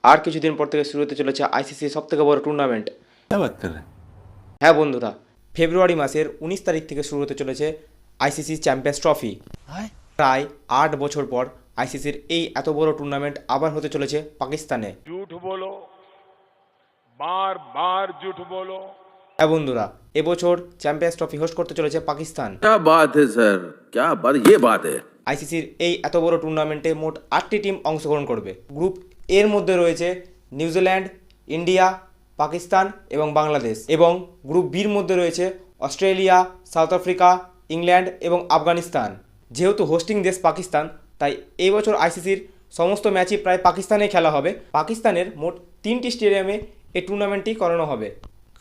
আর কিছুদিন পর থেকে শুরু হতে চলেছে আইসিসি সবথেকে বড় টুর্নামেন্ট। হ্যাঁ বন্ধুরা, ফেব্রুয়ারি মাসের 19 তারিখ থেকে শুরু হতে চলেছে আইসিসি চ্যাম্পিয়ন্স ট্রফি। প্রায় 8 বছর পর আইসিসির এই এত বড় টুর্নামেন্ট আবার হতে চলেছে পাকিস্তানে। झूठ बोलो, बार बार झूठ बोलो। হ্যাঁ বন্ধুরা, এবছর চ্যাম্পিয়ন্স ট্রফি হোস্ট করতে চলেছে পাকিস্তান। क्या बात है सर, क्या बात, ये बात है। আইসিসির এই এত বড় টুর্নামেন্টে মোট 8টি টিম অংশগ্রহণ করবে। গ্রুপ এর মধ্যে রয়েছে নিউজিল্যান্ড, ইন্ডিয়া, পাকিস্তান এবং বাংলাদেশ, এবং গ্রুপ বির মধ্যে রয়েছে অস্ট্রেলিয়া, সাউথ আফ্রিকা, ইংল্যান্ড এবং আফগানিস্তান। যেহেতু হোস্টিং দেশ পাকিস্তান, তাই এই বছর আইসিসির সমস্ত ম্যাচই প্রায় পাকিস্তানে খেলা হবে। পাকিস্তানের মোট 3টি স্টেডিয়ামে এই টুর্নামেন্টটি করানো হবে: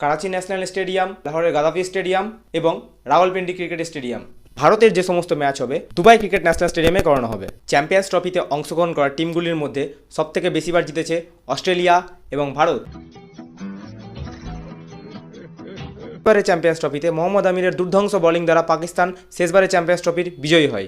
করাচি ন্যাশনাল স্টেডিয়াম, লাহোরের গাদাফি স্টেডিয়াম এবং রাওয়ালপিন্ডি ক্রিকেট স্টেডিয়াম। ভারতের যে সমস্ত ম্যাচ হবে দুবাই ক্রিকেট ন্যাশনাল স্টেডিয়ামে করানো হবে। চ্যাম্পিয়ন্স ট্রফিতে অংশগ্রহণ করা টিমগুলির মধ্যে সবথেকে বেশিবার জিতেছে অস্ট্রেলিয়া এবং ভারত। এবারে চ্যাম্পিয়ন্স ট্রফিতে মোহাম্মদ আমিরের দুর্ধংস বোলিং দ্বারা পাকিস্তান শেষবারে চ্যাম্পিয়ন্স ট্রফির বিজয়ী হয়।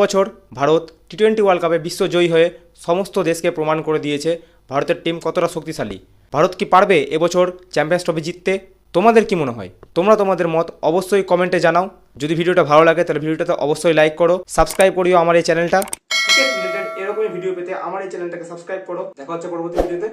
বছর ভারত টি-20 ওয়ার্ল্ড কাপে বিশ্বজয়ী হয়ে সমস্ত দেশকে প্রমাণ করে দিয়েছে ভারতের টিম কতটা শক্তিশালী। ভারত কি পারবে এবছর চ্যাম্পিয়ন্স ট্রফি জিততে? তোমাদের কি মনে হয়? তোমরা তোমাদের মত অবশ্যই কমেন্টে জানাও। যদি ভিডিওটা ভালো লাগে তাহলে ভিডিওটাতে অবশ্যই লাইক করো, সাবস্ক্রাইব করিও আমার এই চ্যানেলটা। ক্রিকেট রিলেটেড এরকমই ভিডিও পেতে আমার এই চ্যানেলটাকে সাবস্ক্রাইব করো। দেখা হচ্ছে পরবর্তী ভিডিওতে।